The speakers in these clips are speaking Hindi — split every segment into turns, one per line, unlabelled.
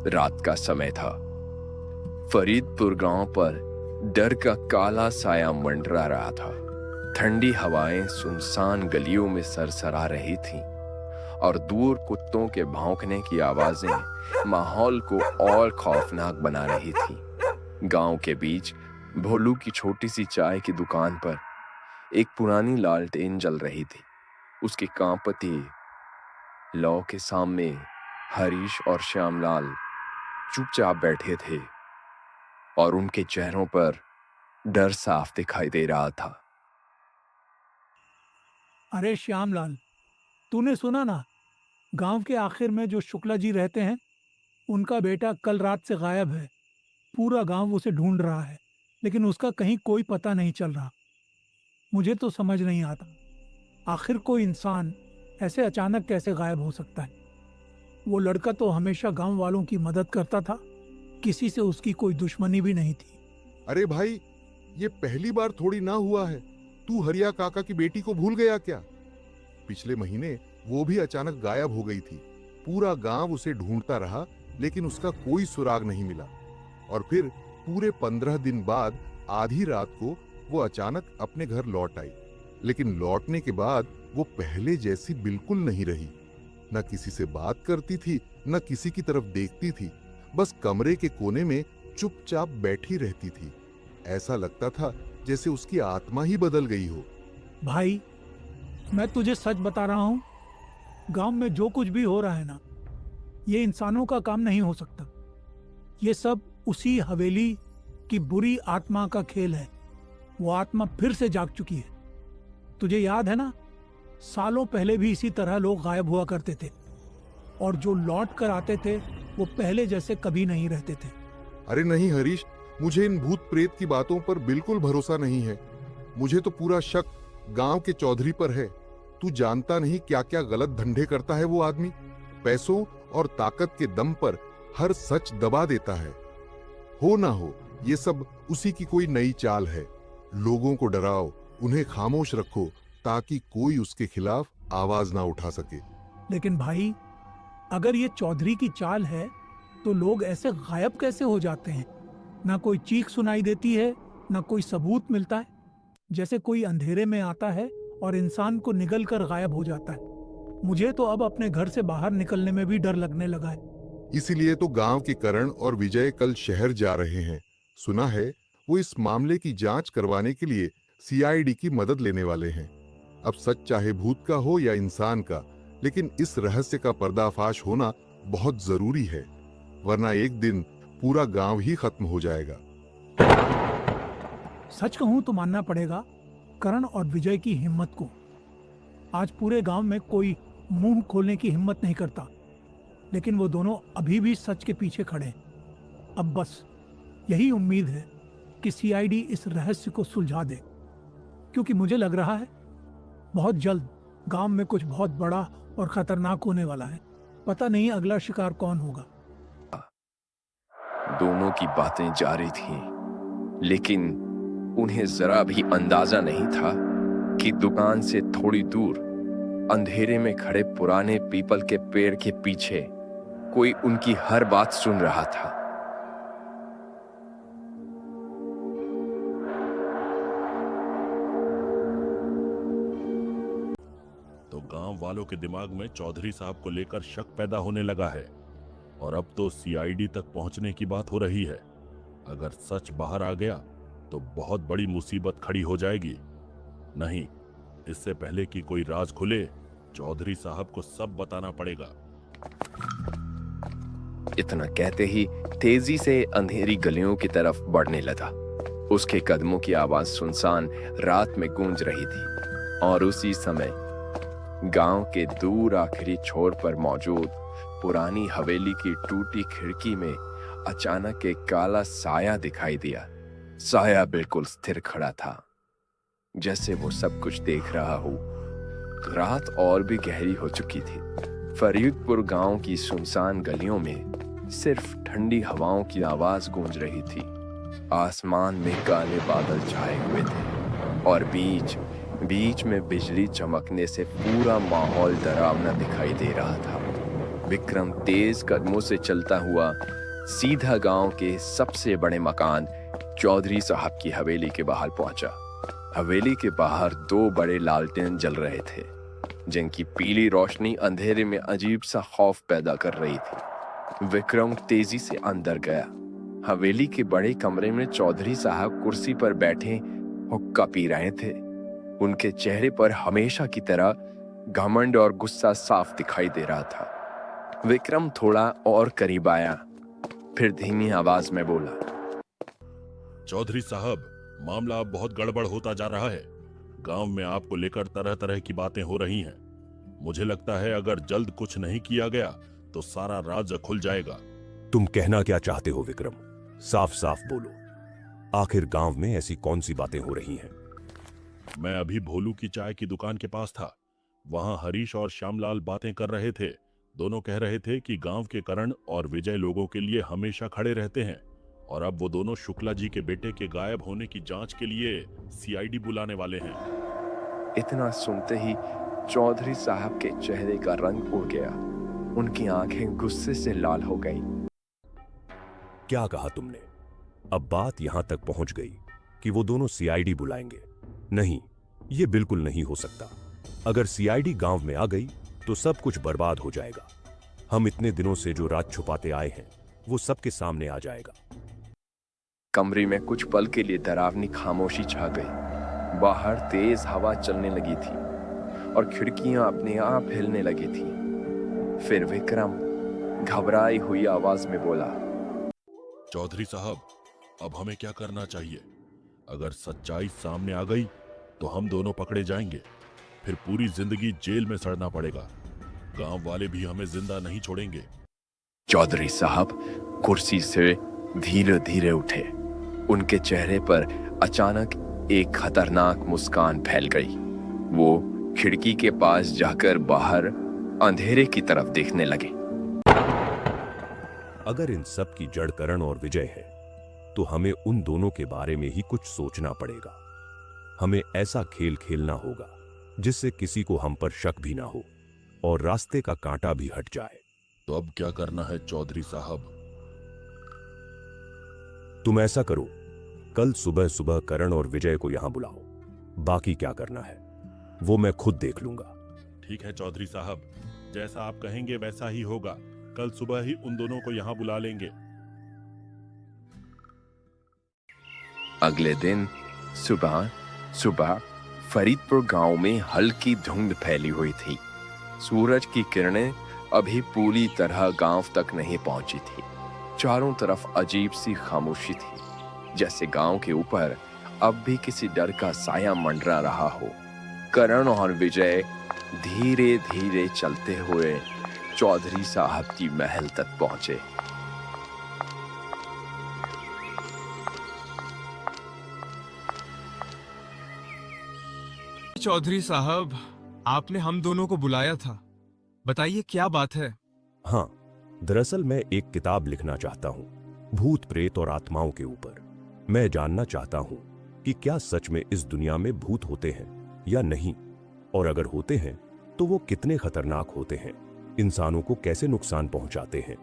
रात का समय था। फरीदपुर गांव पर डर का काला साया मंडरा रहा था। ठंडी हवाएं सुनसान गलियों में सरसरा रही थीं और दूर कुत्तों के भौंकने की आवाजें माहौल को और खौफनाक बना रही थीं। गांव के बीच भोलू की छोटी सी चाय की दुकान पर एक पुरानी लालटेन जल रही थी। उसकी कांपती लौ के सामने हरीश और श्यामलाल चुपचाप बैठे थे और उनके चेहरों पर डर साफ दिखाई दे रहा था।
अरे श्यामलाल, तूने सुना ना? गांव के आखिर में जो शुक्ला जी रहते हैं, उनका बेटा कल रात से गायब है। पूरा गांव उसे ढूंढ रहा है, लेकिन उसका कहीं कोई पता नहीं चल रहा। मुझे तो समझ नहीं आता, आखिर कोई इंसान ऐसे अचानक कैसे गायब हो सकता है। वो लड़का तो हमेशा गांव वालों की मदद करता था, किसी से उसकी कोई दुश्मनी भी नहीं थी।
अरे भाई, ये पहली बार थोड़ी ना हुआ है। तू हरिया काका की बेटी को भूल गया क्या? पिछले महीने वो भी अचानक गायब हो गई थी। पूरा गांव उसे ढूंढता रहा, लेकिन उसका कोई सुराग नहीं मिला। और फिर पूरे 15 दिन बाद आधी रात को वो अचानक अपने घर लौट आई। लेकिन लौटने के बाद वो पहले जैसी बिल्कुल नहीं रही। न किसी से बात करती थी, न किसी की तरफ देखती थी। बस कमरे के कोने में चुपचाप बैठी रहती थी। ऐसा लगता था जैसे उसकी आत्मा ही बदल गई हो।
भाई, मैं तुझे सच बता रहा हूँ, गांव में जो कुछ भी हो रहा है ना, ये इंसानों का काम नहीं हो सकता। ये सब उसी हवेली की बुरी आत्मा का खेल है। वो आत्मा फिर से जाग चुकी है। तुझे याद है ना, सालों पहले भी इसी तरह लोग गायब हुआ करते थे, और जो लौट कर आते थे वो पहले जैसे कभी नहीं रहते थे।
अरे नहीं हरीश, मुझे इन भूत प्रेत की बातों पर बिल्कुल भरोसा नहीं है। मुझे तो पूरा शक गांव के चौधरी पर है। तू जानता नहीं क्या क्या गलत धंधे करता है वो आदमी। पैसों और ताकत के दम पर हर सच दबा देता है। हो ना हो, ये सब उसी की कोई नई चाल है। लोगों को डराओ, उन्हें खामोश रखो, ताकि कोई उसके खिलाफ आवाज ना उठा सके।
लेकिन भाई, अगर ये चौधरी की चाल है तो लोग ऐसे गायब कैसे हो जाते हैं? ना कोई चीख सुनाई देती है, ना कोई सबूत मिलता है। जैसे कोई अंधेरे में आता है और इंसान को निगल कर गायब हो जाता है। मुझे तो अब अपने घर से बाहर निकलने में भी डर लगने लगा है।
इसीलिए तो गांव के करण और विजय कल शहर जा रहे हैं। सुना है वो इस मामले की जांच करवाने के लिए सीआईडी की मदद लेने वाले हैं। अब सच चाहे भूत का हो या इंसान का, लेकिन इस रहस्य का पर्दाफाश होना बहुत जरूरी है, वरना एक दिन पूरा गांव ही खत्म हो जाएगा।
सच कहूं तो मानना पड़ेगा करण और विजय की हिम्मत को। आज पूरे गांव में कोई मुंह खोलने की हिम्मत नहीं करता, लेकिन वो दोनों अभी भी सच के पीछे खड़े हैं। अब बस यही उम्मीद है कि सीआईडी इस रहस्य को सुलझा दे, क्योंकि मुझे लग रहा है बहुत जल्द गांव में कुछ बहुत बड़ा और खतरनाक होने वाला है। पता नहीं अगला शिकार कौन होगा।
दोनों की बातें जारी थीं, लेकिन उन्हें जरा भी अंदाजा नहीं था कि दुकान से थोड़ी दूर अंधेरे में खड़े पुराने पीपल के पेड़ के पीछे कोई उनकी हर बात सुन रहा था।
तो गांव वालों के दिमाग में चौधरी साहब को लेकर शक पैदा होने लगा है, और अब तो सीआईडी तक पहुंचने की बात हो रही है। अगर सच बाहर आ गया तो बहुत बड़ी मुसीबत खड़ी हो जाएगी। नहीं, इससे पहले कि कोई राज खुले, चौधरी साहब को सब बताना पड़ेगा।
इतना कहते ही तेजी से अंधेरी गलियों की तरफ बढ़ने लगा। उसके कदमों की आवाज सुनसान रात में गूंज रही थी, और उसी समय गांव के दूर आखिरी छोर पर मौजूद पुरानी हवेली की टूटी खिड़की में अचानक एक काला साया दिखाई दिया। साया बिल्कुल स्थिर खड़ा था, जैसे वो सब कुछ देख रहा हो। रात और भी गहरी हो चुकी थी। फरीदपुर गांव की सुनसान गलियों में सिर्फ ठंडी हवाओं की आवाज गूंज रही थी। आसमान में काले बादल छाए हुए थे, और बीच बीच में बिजली चमकने से पूरा माहौल डरावना दिखाई दे रहा था। विक्रम तेज कदमों से चलता हुआ सीधा गांव के सबसे बड़े मकान चौधरी साहब की हवेली के बाहर पहुंचा। हवेली के बाहर दो बड़े लालटेन जल रहे थे, जिनकी पीली रोशनी अंधेरे में अजीब सा खौफ पैदा कर रही थी। विक्रम तेजी से अंदर गया। हवेली के बड़े कमरे में चौधरी साहब कुर्सी पर बैठे हुक्का पी रहे थे। उनके चेहरे पर हमेशा की तरह घमंड और गुस्सा साफ दिखाई दे रहा था। विक्रम थोड़ा और करीब आया, फिर धीमी आवाज में बोला,
चौधरी साहब, मामला अब बहुत गड़बड़ होता जा रहा है। गांव में आपको लेकर तरह तरह की बातें हो रही हैं। मुझे लगता है अगर जल्द कुछ नहीं किया गया तो सारा राज खुल जाएगा।
तुम कहना क्या चाहते हो विक्रम? साफ साफ बोलो। आखिर गांव में ऐसी कौन सी बातें हो रही हैं?
मैं अभी भोलू की चाय की दुकान के पास था। वहां हरीश और श्यामलाल बातें कर रहे थे। दोनों कह रहे थे कि गांव के करण और विजय लोगों के लिए हमेशा खड़े रहते हैं और अब वो दोनों शुक्ला जी के बेटे के गायब होने की जांच के लिए सीआईडी बुलाने वाले हैं।
इतना सुनते ही चौधरी साहब के चेहरे का रंग उड़ गया। उनकी आंखें गुस्से से लाल हो गईं।
क्या कहा तुमने? अब बात यहां तक पहुंच गई कि वो दोनों सीआईडी बुलाएंगे। नहीं, ये बिल्कुल नहीं हो सकता। अगर सीआईडी गांव में आ गई तो सब कुछ बर्बाद हो जाएगा। हम इतने दिनों से जो राज छुपाते आए हैं वो सबके सामने आ जाएगा।
कमरे में कुछ पल के लिए डरावनी खामोशी छा गई। बाहर तेज हवा चलने लगी थी और खिड़कियां अपने आप हिलने लगी थी। फिर विक्रम घबराई हुई आवाज में बोला,
चौधरी साहब, अब हमें क्या करना चाहिए? अगर सच्चाई सामने आ गई तो हम दोनों पकड़े जाएंगे, फिर पूरी जिंदगी जेल में सड़ना पड़ेगा। गांव वाले भी हमें जिंदा नहीं छोड़ेंगे।
चौधरी साहब कुर्सी से धीरे धीरे उठे। उनके चेहरे पर अचानक एक खतरनाक मुस्कान फैल गई। वो खिड़की के पास जाकर बाहर अंधेरे की तरफ देखने लगे।
अगर इन सब की जड़ करण और विजय है तो हमें उन दोनों के बारे में ही कुछ सोचना पड़ेगा। हमें ऐसा खेल खेलना होगा जिससे किसी को हम पर शक भी ना हो और रास्ते का कांटा भी हट जाए।
तो अब क्या करना है चौधरी साहब?
तुम ऐसा करो, कल सुबह सुबह करण और विजय को यहां बुलाओ। बाकी क्या करना है वो मैं खुद देख लूंगा।
ठीक है चौधरी साहब, जैसा आप कहेंगे वैसा ही होगा। कल सुबह ही उन दोनों को यहां बुला लेंगे।
अगले दिन सुबह सुबह फरीदपुर गांव में हल्की धुंध फैली हुई थी। सूरज की किरणें अभी पूरी तरह गांव तक नहीं पहुंची थी। चारों तरफ अजीब सी खामोशी थी, जैसे गांव के ऊपर अब भी किसी डर का साया मंडरा रहा हो। करण और विजय धीरे धीरे चलते हुए चौधरी साहब की महल तक पहुंचे।
चौधरी साहब, आपने हम दोनों को बुलाया था। बताइए क्या बात है?
हाँ, दरअसल मैं एक किताब लिखना चाहता हूं, भूत प्रेत और आत्माओं के ऊपर। मैं जानना चाहता हूं कि क्या सच में इस दुनिया में भूत होते हैं या नहीं, और अगर होते हैं तो वो कितने खतरनाक होते हैं, इंसानों को कैसे नुकसान पहुंचाते हैं।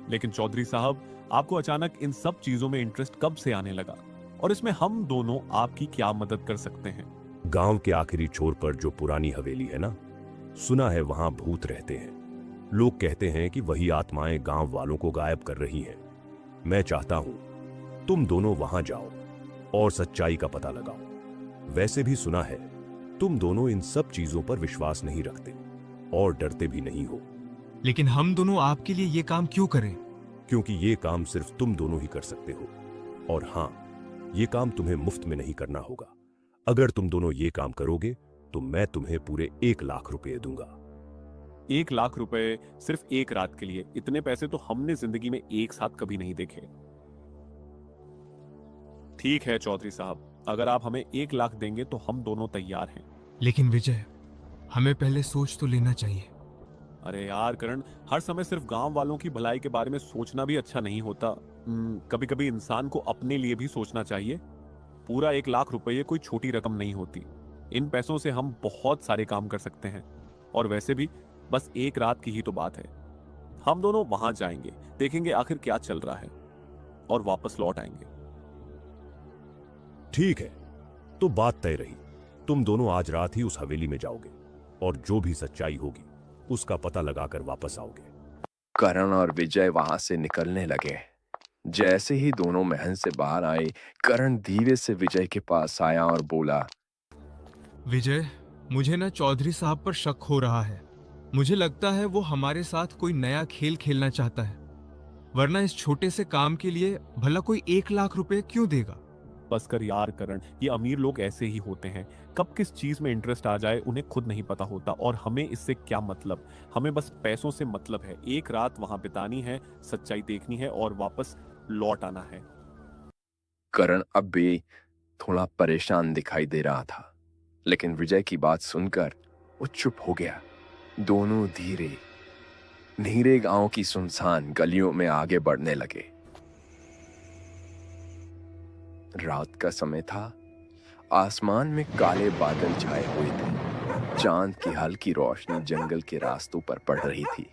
लेकिन चौधरी साहब, आपको अचानक इन सब चीजों में इंटरेस्ट कब से आने लगा, और इसमें हम दोनों आपकी क्या मदद कर सकते हैं?
गांव के आखिरी छोर पर जो पुरानी हवेली है ना, सुना है वहां भूत रहते हैं। लोग कहते हैं कि वही आत्माएं गांव वालों को गायब कर रही हैं। मैं चाहता हूं तुम दोनों वहां जाओ और सच्चाई का पता लगाओ। वैसे भी सुना है तुम दोनों इन सब चीजों पर विश्वास नहीं रखते और डरते भी नहीं हो।
लेकिन हम दोनों आपके लिए ये काम क्यों करें?
क्योंकि ये काम सिर्फ तुम दोनों ही कर सकते हो। और हां, ये काम तुम्हें मुफ्त में नहीं करना होगा। अगर तुम दोनों ये काम करोगे तो मैं तुम्हें पूरे 1 लाख रुपए दूंगा।
1 लाख रुपए सिर्फ एक रात के लिए? इतने पैसे तो हमने जिंदगी में एक साथ कभी नहीं देखे। ठीक है चौधरी साहब, अगर आप हमें 1 लाख देंगे तो हम दोनों तैयार हैं।
लेकिन विजय, हमें पहले सोच तो लेना चाहिए।
अरे यार करण, हर समय सिर्फ गांव वालों की भलाई के बारे में सोचना भी अच्छा नहीं होता। कभी कभी इंसान को अपने लिए भी सोचना चाहिए। पूरा 1 लाख रुपये कोई छोटी रकम नहीं होती। इन पैसों से हम बहुत सारे काम कर सकते हैं, और वैसे भी बस एक रात की ही तो बात है। हम दोनों वहां जाएंगे, देखेंगे आखिर क्या चल रहा है और वापस लौट आएंगे।
ठीक है, तो बात तय रही। तुम दोनों आज रात ही उस हवेली में जाओगे और जो भी सच्चाई होगी उसका पता लगाकर वापस आओगे।
करण और विजय वहां से निकलने लगे। जैसे ही दोनों महल से बाहर आए, करण धीरे से विजय के पास आया और बोला,
विजय, मुझे ना चौधरी साहब पर शक हो रहा है। मुझे लगता है वो हमारे साथ कोई नया खेल खेलना चाहता है, वरना इस छोटे से काम के लिए भला कोई 1 लाख रुपए क्यों देगा।
बस कर यार करण, ये अमीर लोग ऐसे ही होते हैं, कब किस चीज में इंटरेस्ट आ जाए उन्हें खुद नहीं पता होता। और हमें इससे क्या मतलब, हमें बस पैसों से मतलब है। एक रात वहां बितानी है, सच्चाई देखनी है और वापस लौट आना है।
करण अब भी थोड़ा परेशान दिखाई दे रहा था, लेकिन विजय की बात सुनकर वो चुप हो गया। दोनों धीरे धीरे गांव की सुनसान गलियों में आगे बढ़ने लगे। रात का समय था। आसमान में काले बादल छाए हुए थे। चांद की हल्की रोशनी जंगल के रास्तों पर पड़ रही थी,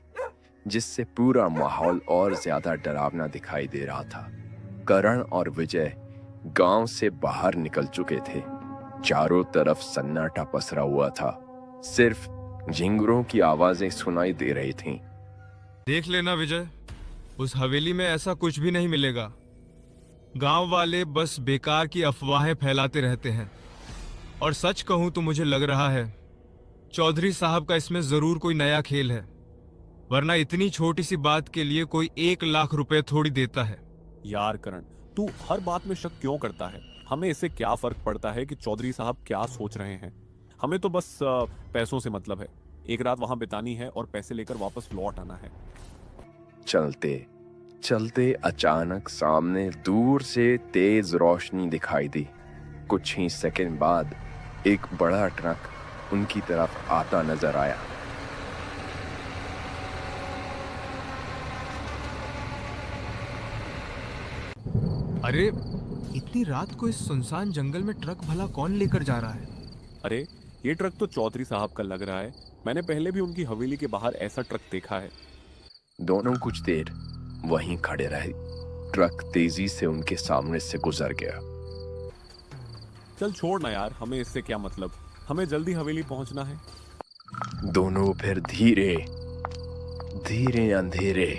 जिससे पूरा माहौल और ज्यादा डरावना दिखाई दे रहा था। करण और विजय गांव से बाहर निकल चुके थे। चारों तरफ सन्नाटा पसरा हुआ था। सिर्फ झिंगुरों की आवाजें सुनाई दे रही थीं।
देख लेना विजय, उस हवेली में ऐसा कुछ भी नहीं मिलेगा। गांव वाले बस बेकार की अफवाहें फैलाते रहते हैं। और सच कहूं तो मुझे लग रहा है चौधरी साहब का इसमें जरूर कोई नया खेल है, वरना इतनी छोटी सी बात के लिए कोई 1 लाख रुपए थोड़ी देता है।
यार करण, तू हर बात में शक क्यों करता है? हमें इससे क्या फर्क पड़ता है कि चौधरी साहब क्या सोच रहे हैं? हमें तो बस पैसों से मतलब है। एक रात वहां बितानी है और पैसे लेकर वापस लौट आना है।
चलते चलते अचानक सामने दूर से तेज रोशनी दिखाई दी। कुछ ही सेकंड बाद एक बड़ा ट्रक उनकी तरफ आता नजर आया।
अरे, इतनी रात को इस सुनसान जंगल में ट्रक भला कौन लेकर जा रहा है?
अरे, ये ट्रक तो चौधरी साहब का लग रहा है। मैंने पहले भी उनकी हवेली के बाहर ऐसा ट्रक देखा है।
दोनों कुछ देर वहीं खड़े रहे। ट्रक तेजी से उनके सामने से गुजर गया।
चल छोड़ ना यार, हमें इससे क्या मतलब, हमें जल्दी हवेली पहुंचना है।
दोनों फिर धीरे धीरे अंधेरे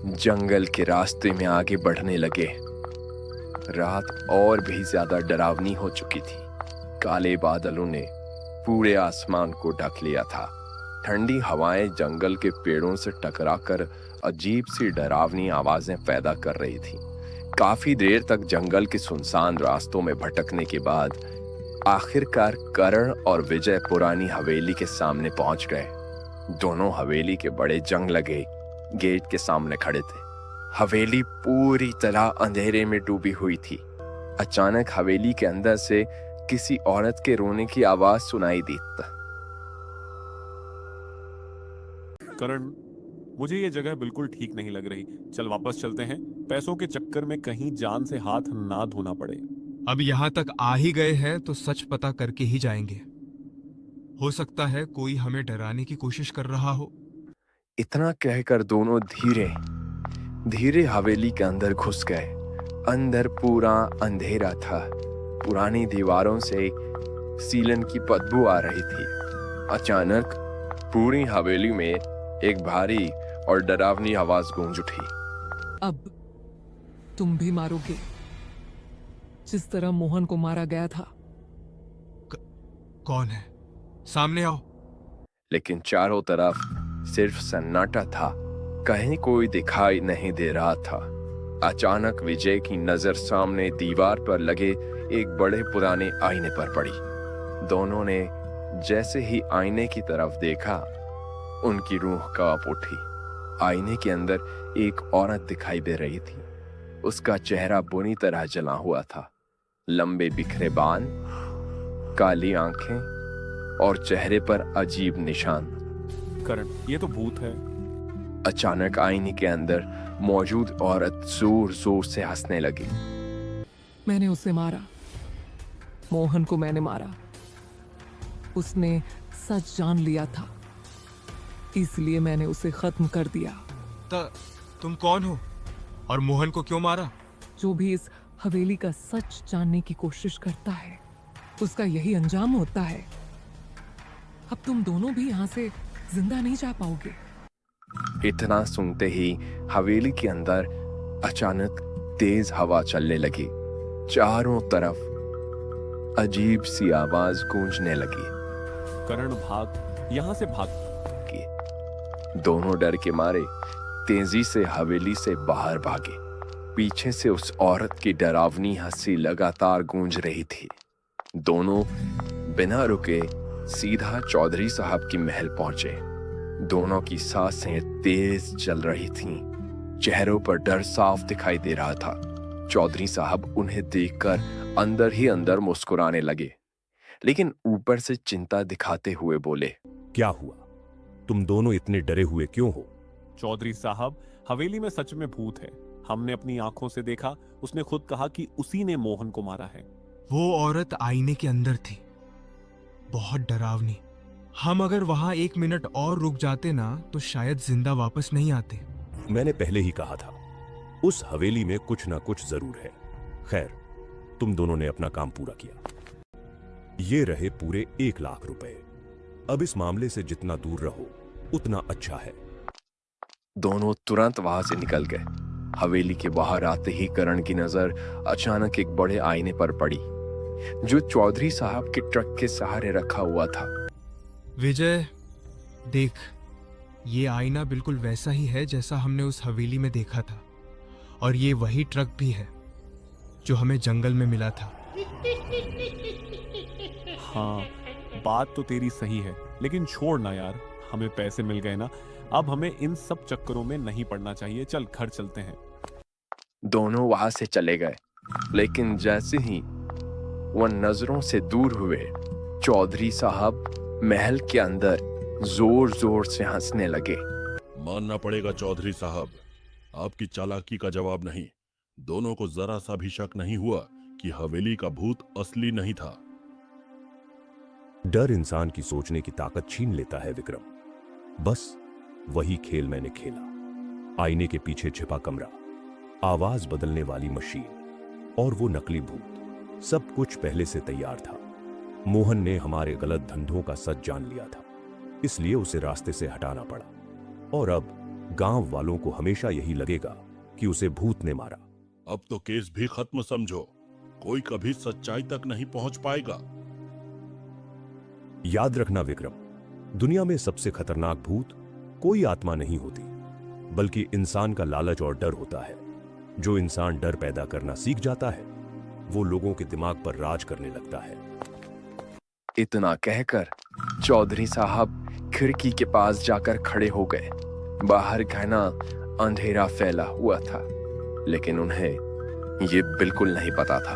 जंगल के रास्ते में आगे बढ़ने लगे। रात और भी ज्यादा डरावनी हो चुकी थी। काले बादलों ने पूरे आसमान को ढक लिया था। ठंडी हवाएं जंगल के पेड़ों से टकराकर अजीब सी डरावनी आवाजें पैदा कर रही थी। काफी देर तक जंगल के सुनसान रास्तों में भटकने के बाद आखिरकार करण और विजय पुरानी हवेली के सामने पहुंच गए। दोनों हवेली के बड़े जंग लगे गेट के सामने खड़े थे। हवेली पूरी तरह अंधेरे में डूबी हुई थी। अचानक हवेली के अंदर से किसी औरत के रोने की आवाज सुनाई दी।
करण, मुझे ये जगह बिल्कुल ठीक नहीं लग रही। चल वापस चलते हैं, पैसों के चक्कर में कहीं जान से हाथ ना धोना पड़े।
अब यहाँ तक आ ही गए हैं तो सच पता करके ही जाएंगे। हो सकता है कोई हमें डराने की कोशिश कर रहा हो।
इतना कहकर दोनों धीरे धीरे हवेली के अंदर घुस गए। अंदर पूरा अंधेरा था। पुरानी दीवारों से सीलन की बदबू आ रही थी। अचानक पूरी हवेली में एक भारी और डरावनी आवाज गूंज उठी।
अब तुम भी मारोगे, जिस तरह मोहन को मारा गया था।
कौन है? सामने आओ।
लेकिन चारों तरफ सिर्फ सन्नाटा था। कहीं कोई दिखाई नहीं दे रहा था। अचानक विजय की नजर सामने दीवार पर लगे एक बड़े पुराने आईने पर पड़ी। दोनों ने जैसे ही आईने की तरफ देखा, उनकी रूह कांप उठी। आईने के अंदर एक औरत दिखाई दे रही थी। उसका चेहरा बुरी तरह जला हुआ था। लंबे बिखरे बाल, काली आंखें और चेहरे पर अजीब निशान।
करण, ये तो भूत है।
अचानक आईने के अंदर मौजूद औरत जोर जोर से हंसने लगी।
मैंने उसे मारा, मोहन को मैंने मारा। उसने सच जान लिया था। इसलिए मैंने उसे खत्म कर दिया।
तुम कौन हो और मोहन को क्यों मारा?
जो भी इस हवेली का सच जानने की कोशिश करता है उसका यही अंजाम होता है। अब तुम दोनों भी यहाँ से जिंदा नहीं जा पाओगे।
इतना सुनते ही हवेली के अंदर अचानक तेज हवा चलने लगी। चारों तरफ अजीब सी आवाज गूंजने लगी।
करण भाग, यहाँ से भाग।
दोनों डर के मारे तेजी से हवेली से बाहर भागे। पीछे से उस औरत की डरावनी हंसी लगातार गूंज रही थी। दोनों बिना रुके सीधा चौधरी साहब की महल पहुंचे। दोनों की सांसें तेज चल रही थीं। चेहरों पर डर साफ दिखाई दे रहा था। चौधरी साहब उन्हें देखकर अंदर ही अंदर मुस्कुराने लगे, लेकिन ऊपर से चिंता दिखाते हुए बोले,
क्या हुआ? तुम दोनों इतने डरे हुए क्यों हो?
चौधरी साहब, हवेली में सच में भूत है। हमने अपनी आंखों से देखा। उसने खुद कहा कि उसी ने मोहन को मारा है।
वो औरत आईने के अंदर थी, बहुत डरावनी। हम अगर वहां 1 मिनट और रुक जाते ना तो शायद जिंदा वापस नहीं आते।
मैंने पहले ही कहा था, उस हवेली में कुछ ना कुछ जरूर है। खैर, तुम दोनों ने अपना काम पूरा किया। ये रहे पूरे 1 लाख रुपए। अब इस मामले से जितना दूर रहो उतना अच्छा है।
दोनों तुरंत वहां से निकल गए। हवेली के बाहर आते ही करण की नजर अचानक एक बड़े आईने पर पड़ी जो चौधरी साहब के ट्रक के सहारे रखा हुआ था।
विजय, देख, ये आईना बिल्कुल वैसा ही है जैसा हमने उस हवेली में देखा था, और ये वही ट्रक भी है जो हमें जंगल में मिला था।
हाँ, बात तो तेरी सही है, लेकिन छोड़ ना यार, हमें पैसे मिल गए ना। अब हमें इन सब चक्करों में नहीं पड़ना चाहिए। चल घर चलते हैं।
दोनों वहां से चले गए, लेकिन जैसे ही वह नजरों से दूर हुए, चौधरी साहब महल के अंदर जोर जोर से हंसने लगे।
मानना पड़ेगा चौधरी साहब, आपकी चालाकी का जवाब नहीं। दोनों को जरा सा भी शक नहीं हुआ कि हवेली का भूत असली नहीं था।
डर इंसान की सोचने की ताकत छीन लेता है विक्रम। बस वही खेल मैंने खेला। आईने के पीछे छिपा कमरा, आवाज बदलने वाली मशीन और वो नकली भूत, सब कुछ पहले से तैयार था। मोहन ने हमारे गलत धंधों का सच जान लिया था, इसलिए उसे रास्ते से हटाना पड़ा। और अब गांव वालों को हमेशा यही लगेगा कि उसे भूत ने मारा।
अब तो केस भी खत्म समझो, कोई कभी सच्चाई तक नहीं पहुंच पाएगा।
याद रखना विक्रम, दुनिया में सबसे खतरनाक भूत कोई आत्मा नहीं होती, बल्कि इंसान का लालच और डर होता है। जो इंसान डर पैदा करना सीख जाता है, वो लोगों के दिमाग पर राज करने लगता है।
इतना कहकर चौधरी साहब खिड़की के पास जाकर खड़े हो गए। बाहर घना अंधेरा फैला हुआ था, लेकिन उन्हें ये बिल्कुल नहीं पता था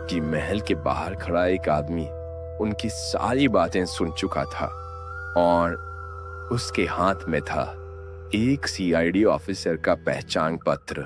कि महल के बाहर खड़ा एक आदमी उनकी सारी बातें सुन चुका था, और उसके हाथ में था एक सीआईडी ऑफिसर का पहचान पत्र।